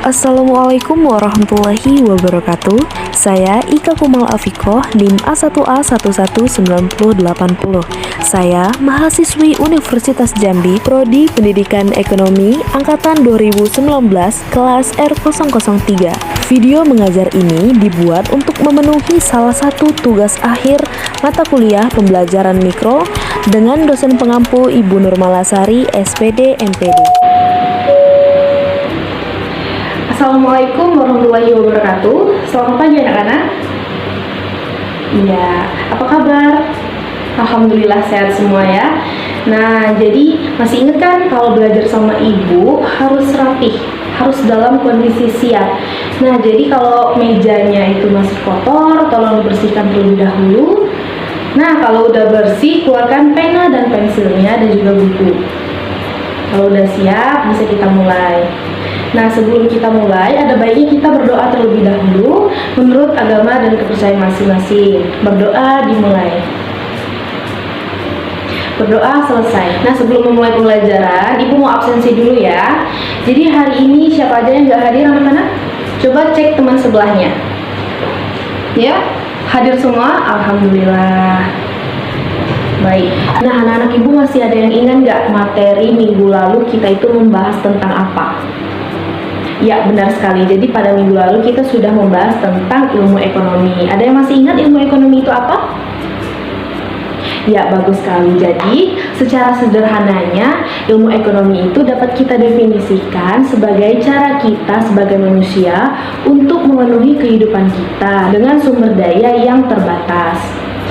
Assalamualaikum warahmatullahi wabarakatuh. Saya Ika Kumal Afikoh, NIM A1A11980. Saya mahasiswi Universitas Jambi, Prodi Pendidikan Ekonomi Angkatan 2019, kelas R003. Video mengajar ini dibuat untuk memenuhi salah satu tugas akhir mata kuliah pembelajaran mikro dengan dosen pengampu Ibu Nurmalasari, SPD, MPD. Assalamualaikum warahmatullahi wabarakatuh. Selamat pagi anak-anak. Iya, apa kabar? Alhamdulillah sehat semua ya. Nah, jadi masih ingat kan kalau belajar sama ibu harus rapih, harus dalam kondisi siap. Nah, jadi kalau mejanya itu masih kotor, tolong dibersihkan terlebih dahulu. Nah, kalau udah bersih, keluarkan pena dan pensilnya dan juga buku. Kalau udah siap, bisa kita mulai. Nah, sebelum kita mulai, ada baiknya kita berdoa terlebih dahulu menurut agama dan kepercayaan masing-masing. Berdoa dimulai. Berdoa selesai. Nah, sebelum memulai pembelajaran, Ibu mau absensi dulu ya. Jadi hari ini siapa aja yang nggak hadir anak-anak? Coba cek teman sebelahnya. Ya, hadir semua? Alhamdulillah. Baik. Nah, anak-anak Ibu masih ada yang ingat nggak materi minggu lalu kita itu membahas tentang apa? Ya, benar sekali. Jadi pada minggu lalu kita sudah membahas tentang ilmu ekonomi. Ada yang masih ingat ilmu ekonomi itu apa? Ya, bagus sekali. Jadi, secara sederhananya, ilmu ekonomi itu dapat kita definisikan sebagai cara kita sebagai manusia untuk memenuhi kehidupan kita dengan sumber daya yang terbatas.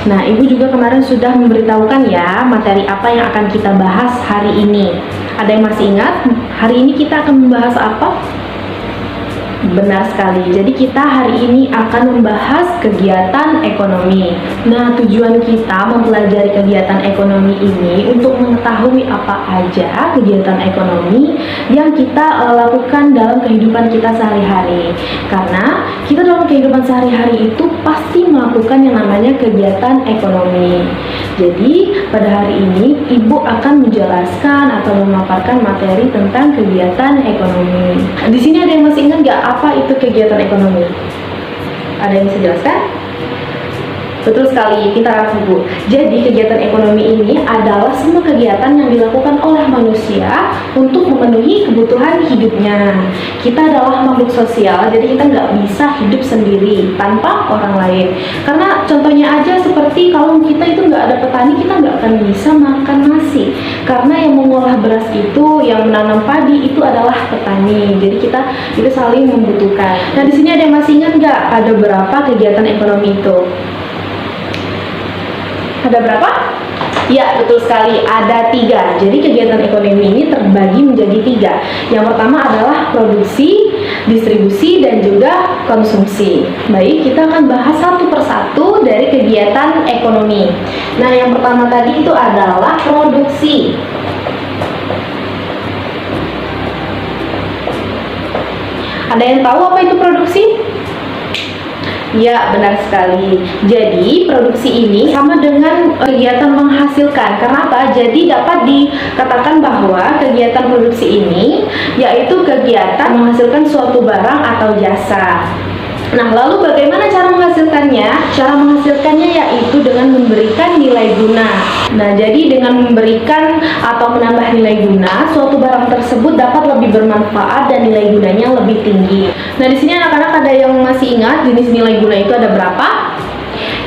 Nah, Ibu juga kemarin sudah memberitahukan ya materi apa yang akan kita bahas hari ini. Ada yang masih ingat? Hari ini kita akan membahas apa? Benar sekali. Jadi kita hari ini akan membahas kegiatan ekonomi. Nah, tujuan kita mempelajari kegiatan ekonomi ini untuk mengetahui apa aja kegiatan ekonomi yang kita lakukan dalam kehidupan kita sehari-hari. Karena kita dalam kehidupan sehari-hari itu pasti melakukan yang namanya kegiatan ekonomi. Jadi pada hari ini Ibu akan menjelaskan atau memaparkan materi tentang kegiatan ekonomi. Di sini ada yang masih ingat nggak apa itu kegiatan ekonomi? Ada yang bisa jelaskan? Betul sekali, pintar Ibu. Jadi kegiatan ekonomi ini adalah semua kegiatan yang dilakukan oleh manusia untuk memenuhi kebutuhan hidupnya. Kita adalah makhluk sosial, jadi kita nggak bisa hidup sendiri tanpa orang lain. Karena contohnya aja seperti kalau kita itu nggak ada petani, kita nggak akan bisa makan nasi. Karena yang mengolah beras itu, yang menanam padi itu adalah petani. Jadi kita itu saling membutuhkan. Nah, di sini ada yang masih ingat nggak ada berapa kegiatan ekonomi itu? Ada berapa? Ya, betul sekali, ada 3. Jadi kegiatan ekonomi ini terbagi menjadi 3. Yang pertama adalah produksi, distribusi, dan juga konsumsi. Baik, kita akan bahas satu persatu dari kegiatan ekonomi. Nah, yang pertama tadi itu adalah produksi. Ada yang tahu apa itu produksi? Ya, benar sekali. Jadi, produksi ini sama dengan kegiatan menghasilkan. Kenapa? Jadi, dapat dikatakan bahwa kegiatan produksi ini yaitu kegiatan menghasilkan suatu barang atau jasa. Nah, lalu bagaimana cara menghasilkannya? Cara menghasilkannya yaitu dengan memberikan nilai guna. Nah, jadi dengan memberikan atau menambah nilai guna, suatu barang tersebut dapat lebih bermanfaat dan nilai gunanya lebih tinggi. Nah, di sini anak-anak ada yang masih ingat jenis nilai guna itu ada berapa?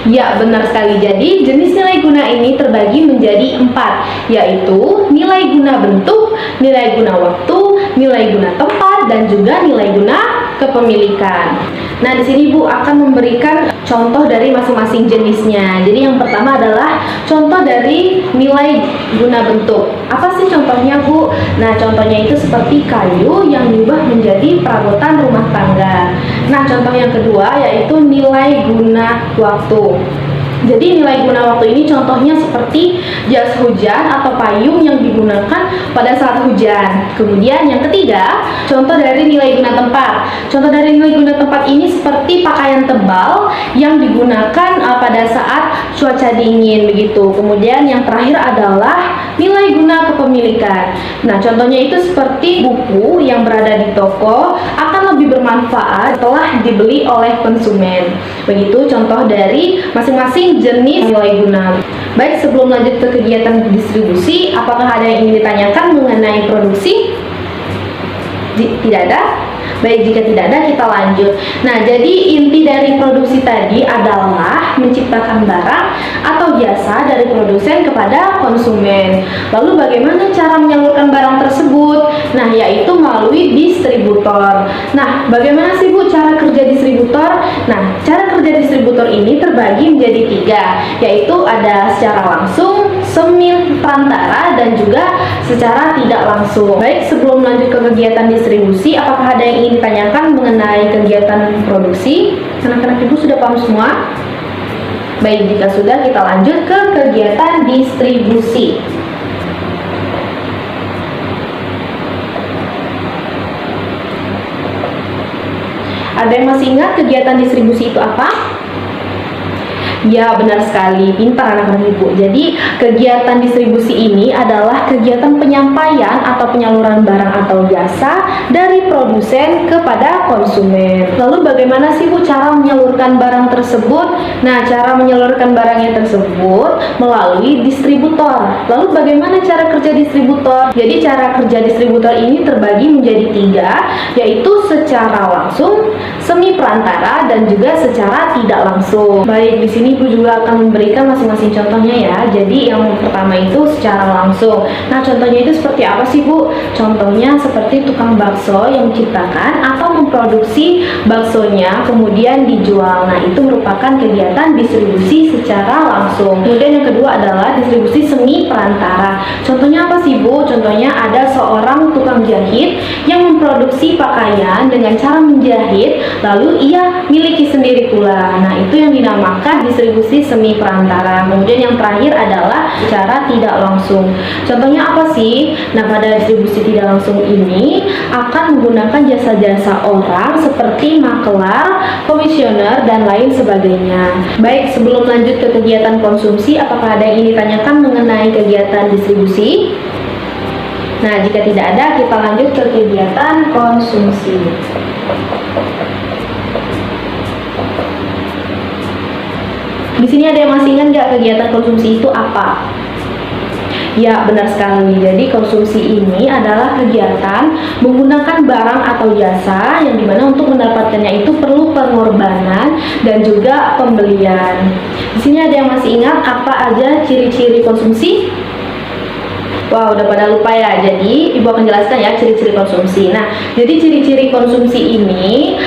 Ya, benar sekali. Jadi, jenis nilai guna ini terbagi menjadi 4, yaitu nilai guna bentuk, nilai guna waktu, nilai guna tempat, dan juga nilai guna kepemilikan. Nah, di sini Bu akan memberikan contoh dari masing-masing jenisnya. Jadi yang pertama adalah contoh dari nilai guna bentuk. Apa sih contohnya, Bu? Nah, contohnya itu seperti kayu yang diubah menjadi perabotan rumah tangga. Nah, contoh yang kedua yaitu nilai guna waktu. Jadi nilai guna waktu ini contohnya seperti jas hujan atau payung yang digunakan pada saat hujan. Kemudian yang ketiga, contoh dari nilai guna tempat. Contoh dari nilai guna tempat ini seperti pakaian tebal yang digunakan pada saat cuaca dingin begitu. Kemudian yang terakhir adalah nilai guna kepemilikan. Nah, contohnya itu seperti buku yang berada di toko akan lebih bermanfaat setelah dibeli oleh konsumen. Begitu contoh dari masing-masing jenis nilai guna. Baik, sebelum lanjut ke kegiatan distribusi, apakah ada yang ingin ditanyakan mengenai produksi? Tidak ada? Baik, jika tidak ada, kita lanjut. Nah, jadi inti dari produksi tadi adalah menciptakan barang atau jasa dari produsen kepada konsumen. Lalu bagaimana cara menyalurkan barang tersebut? Nah, yaitu melalui distributor. Nah, bagaimana sih Bu cara kerja distributor? Nah, cara kerja distributor ini terbagi menjadi 3, yaitu ada secara langsung, semi perantara, dan juga secara tidak langsung. Baik, sebelum lanjut ke kegiatan distribusi, apakah ada yang ingin ditanyakan mengenai kegiatan produksi? Anak-anak Ibu sudah paham semua? Baik, jika sudah, kita lanjut ke kegiatan distribusi. Ada yang masih ingat kegiatan distribusi itu apa? Ya, benar sekali, pintar anak-anak Ibu. Jadi, kegiatan distribusi ini adalah kegiatan penyampaian atau penyaluran barang atau jasa dari produsen kepada konsumen. Lalu bagaimana sih Bu cara menyalurkan barang tersebut? Nah, cara menyalurkan barangnya tersebut melalui distributor. Lalu bagaimana cara kerja distributor? Jadi, cara kerja distributor ini terbagi menjadi 3, yaitu secara langsung, semi perantara, dan juga secara tidak langsung. Baik, di sini Ibu juga akan memberikan masing-masing contohnya ya. Jadi yang pertama itu secara langsung. Nah, contohnya itu seperti apa sih Bu? Contohnya seperti tukang bakso yang menciptakan atau memproduksi baksonya kemudian dijual. Nah, itu merupakan kegiatan distribusi secara langsung. Kemudian yang kedua adalah distribusi semi perantara. Contohnya apa sih Bu? Contohnya ada seorang tukang jahit yang memproduksi pakaian dengan cara menjahit, lalu ia miliki sendiri pula. Nah, itu yang dinamakan distribusi semi perantara. Kemudian yang terakhir adalah secara tidak langsung. Contohnya apa sih? Nah, pada distribusi tidak langsung ini akan menggunakan jasa-jasa orang seperti makelar, komisioner, dan lain sebagainya. Baik, sebelum lanjut ke kegiatan konsumsi, apakah ada yang ingin ditanyakan mengenai kegiatan distribusi? Nah, jika tidak ada, kita lanjut ke kegiatan konsumsi. Di sini ada yang masih ingat nggak kegiatan konsumsi itu apa? Ya, benar sekali. Jadi konsumsi ini adalah kegiatan menggunakan barang atau jasa yang dimana untuk mendapatkannya itu perlu pengorbanan dan juga pembelian. Di sini ada yang masih ingat apa aja ciri-ciri konsumsi? Wah, udah pada lupa ya. Jadi Ibu akan jelaskan ya ciri-ciri konsumsi. Nah, jadi ciri-ciri konsumsi ini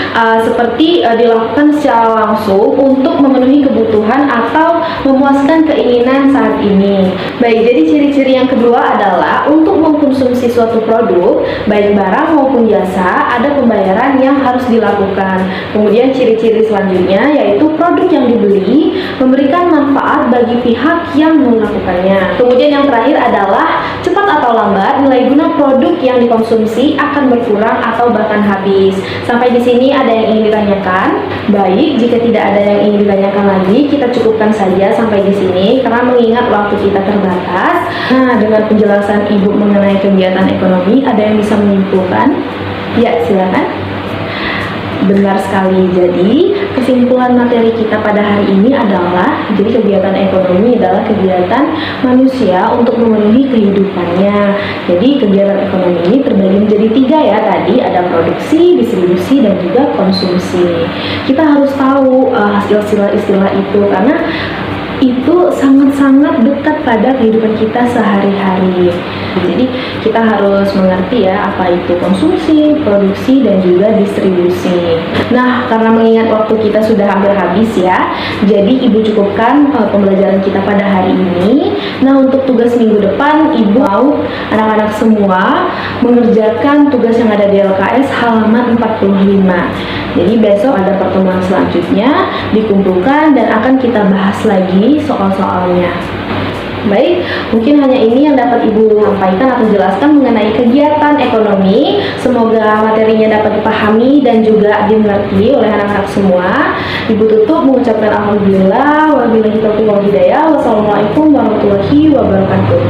seperti dilakukan secara langsung untuk memenuhi kebutuhan atau memuaskan keinginan saat ini. Baik, jadi ciri-ciri yang kedua adalah untuk mengkonsumsi suatu produk, baik barang maupun jasa, ada pembayaran yang harus dilakukan. Kemudian ciri-ciri selanjutnya yaitu produk yang dibeli memberikan manfaat bagi pihak yang melakukannya. Kemudian yang terakhir adalah cepat atau lambat nilai guna produk yang dikonsumsi akan berkurang atau bahkan habis. Sampai di sini ada yang ingin ditanyakan? Baik, jika tidak ada yang ingin ditanyakan lagi, kita cukupkan saja sampai di sini karena mengingat waktu kita terbatas. Nah, dengan penjelasan Ibu mengenai kegiatan ekonomi, ada yang bisa menyimpulkan? Ya, silakan. Benar sekali. Jadi kesimpulan materi kita pada hari ini adalah jadi kegiatan ekonomi adalah kegiatan manusia untuk memenuhi kehidupannya. Jadi kegiatan ekonomi ini terbagi menjadi 3 ya. Tadi ada produksi, distribusi, dan juga konsumsi. Kita harus tahu istilah-istilah itu karena itu sangat-sangat dekat pada kehidupan kita sehari-hari. Jadi kita harus mengerti ya apa itu konsumsi, produksi, dan juga distribusi. Nah, karena mengingat waktu kita sudah hampir habis ya, jadi Ibu cukupkan pembelajaran kita pada hari ini. Nah, untuk tugas minggu depan, Ibu mau anak-anak semua mengerjakan tugas yang ada di LKS halaman 45. Jadi besok ada pertemuan selanjutnya dikumpulkan dan akan kita bahas lagi soal-soalnya. Baik, mungkin hanya ini yang dapat Ibu sampaikan atau jelaskan mengenai kegiatan ekonomi. Semoga materinya dapat dipahami dan juga dimengerti oleh anak-anak semua. Ibu tutup mengucapkan alhamdulillah, wabillahi taufiq wal hidayah. Wassalamualaikum warahmatullahi wabarakatuh.